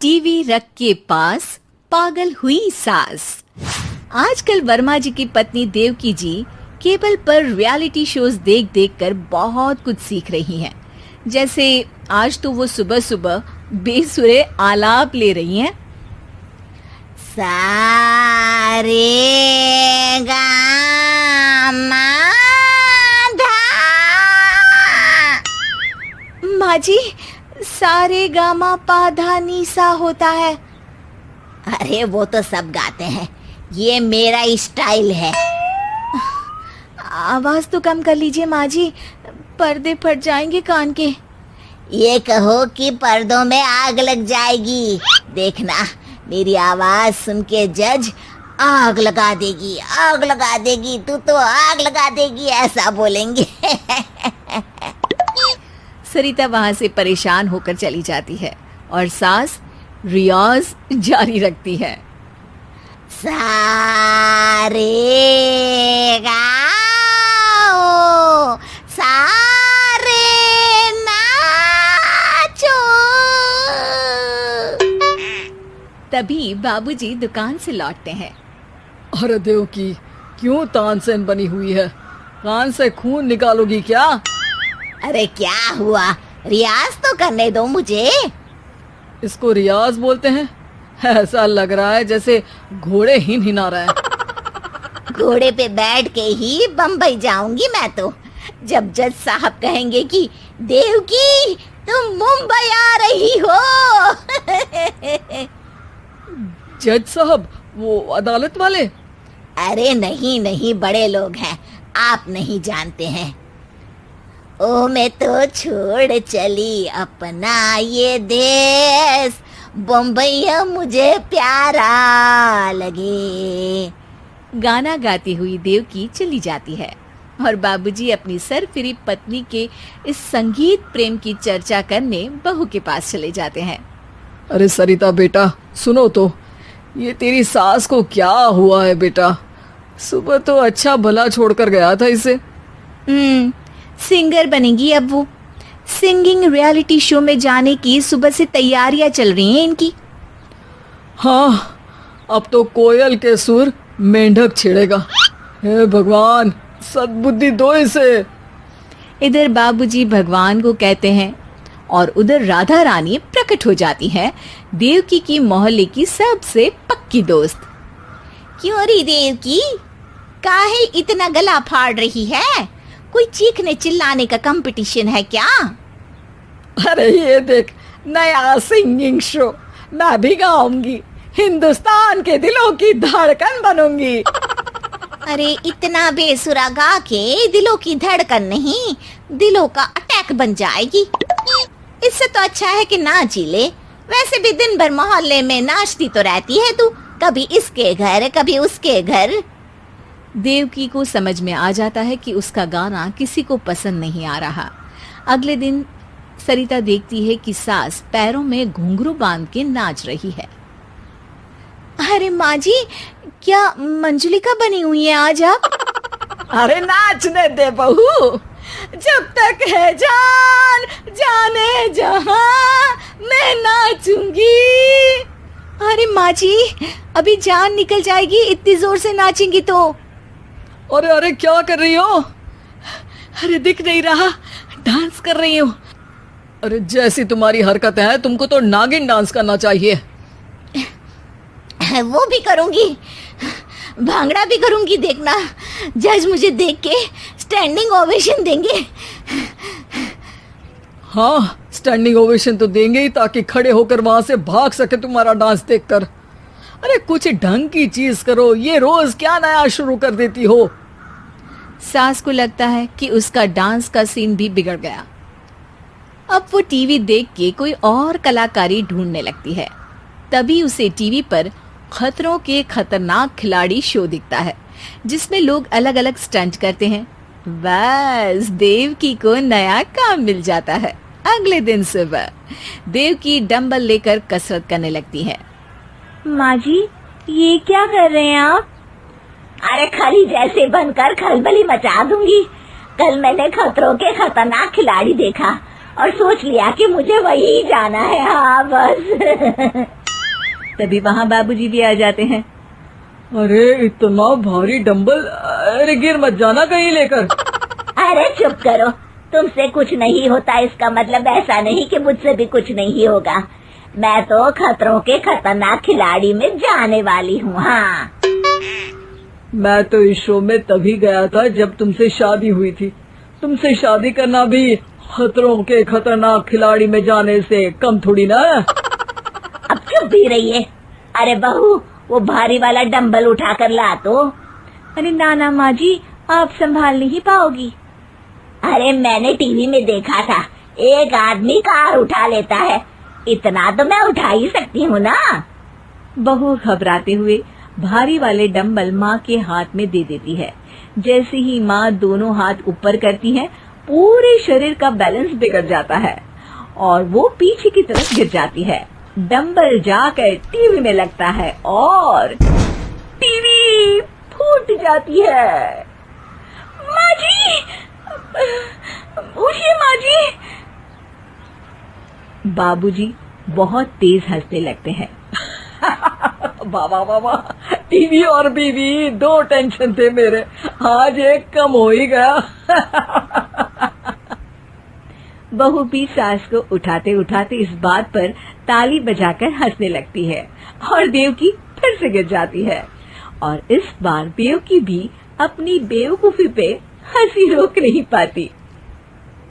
TV रख के पास पागल हुई सास। आजकल वर्मा जी की पत्नी देवकी जी केबल पर रियलिटी शोज देख देख कर बहुत कुछ सीख रही हैं। जैसे आज तो वो सुबह सुबह बेसुरे आलाप ले रही हैं। सारे गामा माँ जी, सारे गामा पाधा नीसा होता है। अरे वो तो सब गाते हैं, ये मेरा स्टाइल है। आवाज तो कम कर लीजिए माँ जी, पर्दे फट जाएंगे कान के। ये कहो कि पर्दों में आग लग जाएगी। देखना, मेरी आवाज सुन के जज आग लगा देगी, आग लगा देगी, तू तो आग लगा देगी, ऐसा बोलेंगे। सरिता वहां से परेशान होकर चली जाती है और सास रियाज जारी रखती है। सारे गाओ, सारे नाचो। तभी बाबूजी दुकान से लौटते हैं। अरे देवकी, क्यों तानसेन बनी हुई है? कान से खून निकालोगी क्या? अरे क्या हुआ, रियाज तो करने दो मुझे। इसको रियाज बोलते हैं? ऐसा लग रहा है जैसे घोड़े हिना रहा है। घोड़े पे बैठ के ही बम्बई जाऊंगी मैं तो, जब जज साहब कहेंगे कि देवकी तुम मुंबई आ रही हो। जज साहब, वो अदालत वाले? अरे नहीं नहीं, बड़े लोग हैं, आप नहीं जानते हैं। ओ मैं तो छोड़ चली अपना ये देश, बम्बई मुझे प्यारा लगे। गाना गाती हुई देवकी चली जाती है और बाबूजी अपनी सरफिरी पत्नी के इस संगीत प्रेम की चर्चा करने बहू के पास चले जाते हैं। अरे सरिता बेटा, सुनो तो, ये तेरी सास को क्या हुआ है बेटा? सुबह तो अच्छा भला छोड़कर गया था इसे। सिंगर बनेगी अब वो। सिंगिंग रियलिटी शो में जाने की सुबह से तैयारियां चल रही हैं इनकी। हाँ, अब तो कोयल के सुर मेंढक छेड़ेगा। हे भगवान, सद्बुद्धि दो इसे। इधर बाबूजी भगवान को कहते हैं और उधर राधा रानी प्रकट हो जाती है, देवकी की मोहल्ले की सबसे पक्की दोस्त। क्यों री देवकी, काहे इतना गला फाड़ रही है? कोई चीखने चिल्लाने का कंपटीशन है क्या? अरे ये देख, नया सिंगिंग शो, मैं भी गाऊंगी, हिंदुस्तान के दिलों की धड़कन बनूंगी। अरे इतना बेसुरा गा के दिलों की धड़कन नहीं, दिलों का अटैक बन जाएगी। इससे तो अच्छा है कि नाच ही ले। वैसे भी दिन भर मोहल्ले में नाचती तो रहती है तू, कभी इसके घर कभी उसके घर। देवकी को समझ में आ जाता है कि उसका गाना किसी को पसंद नहीं आ रहा। अगले दिन सरिता देखती है कि सास पैरों में घुंघरू बांध के नाच रही है। अरे माँ जी, क्या मंजुलिका बनी हुई है आज आप? अरे नाचने दे बहू, जब तक है जान जाने जहां मैं नाचूंगी। अरे माँ जी, अभी जान निकल जाएगी, इतनी जोर से नाचेंगी तो। अरे अरे, क्या कर रही हो? अरे दिख नहीं रहा, डांस कर रही हूँ। अरे जैसी तुम्हारी हरकत है, तुमको तो नागिन डांस करना चाहिए। वो भी करूंगी, भांगड़ा भी करूंगी। देखना, जज मुझे देख के स्टैंडिंग ओवेशन देंगे। हाँ, स्टैंडिंग ओवेशन तो देंगे ही, ताकि खड़े होकर वहां से भाग सके तुम्हारा डांस देखकर। अरे कुछ ढंग की चीज करो, ये रोज क्या नया शुरू कर देती हो? सास को लगता है कि उसका डांस का सीन भी बिगड़ गया। अब वो टीवी देख के कोई और कलाकारी ढूंढने लगती है। तभी उसे टीवी पर खतरों के खतरनाक खिलाड़ी शो दिखता है, जिसमें लोग अलग अलग स्टंट करते हैं। बस देवकी को नया काम मिल जाता है। अगले दिन सुबह देवकी डंबल लेकर कसरत करने लगती है। माँ जी, ये क्या कर रहे हैं आप? अरे खली जैसे बनकर खलबली मचा दूंगी। कल मैंने खतरों के खतरनाक खिलाड़ी देखा और सोच लिया कि मुझे वही जाना है। हाँ बस। तभी वहाँ बाबूजी भी आ जाते हैं। अरे इतना भारी डंबल, अरे गिर मत जाना कहीं लेकर। अरे चुप करो, तुमसे कुछ नहीं होता इसका मतलब ऐसा नहीं कि मुझसे भी कुछ नहीं होगा। मैं तो खतरों के खतरनाक खिलाड़ी में जाने वाली हूँ। हाँ, मैं तो इस शो में तभी गया था जब तुमसे शादी हुई थी। तुमसे शादी करना भी खतरों के खतरनाक खिलाड़ी में जाने से कम थोड़ी ना। अब चुप भी रहिए। अरे बहू, वो भारी वाला डंबल उठाकर ला तो। अरे ना माँ जी, आप संभाल नहीं पाओगी। अरे मैंने टीवी में देखा था, एक आदमी कार उठा लेता है, इतना तो मैं उठा ही सकती हूँ ना। बहू घबराते हुए भारी वाले डंबल माँ के हाथ में दे देती है। जैसे ही माँ दोनों हाथ ऊपर करती है, पूरे शरीर का बैलेंस बिगड़ जाता है और वो पीछे की तरफ गिर जाती है। डंबल जाकर टीवी में लगता है और टीवी फूट जाती है। माँ जी, उठिए माँ जी। बाबूजी बहुत तेज हंसने लगते हैं। बाबा बाबा, टीवी और बीवी दो टेंशन थे मेरे, आज एक कम हो ही गया। बहू भी सास को उठाते उठाते इस बात पर ताली बजाकर हंसने लगती है और देवकी फिर से गिर जाती है। और इस बार देवकी भी अपनी बेवकूफी पे हंसी रोक नहीं पाती।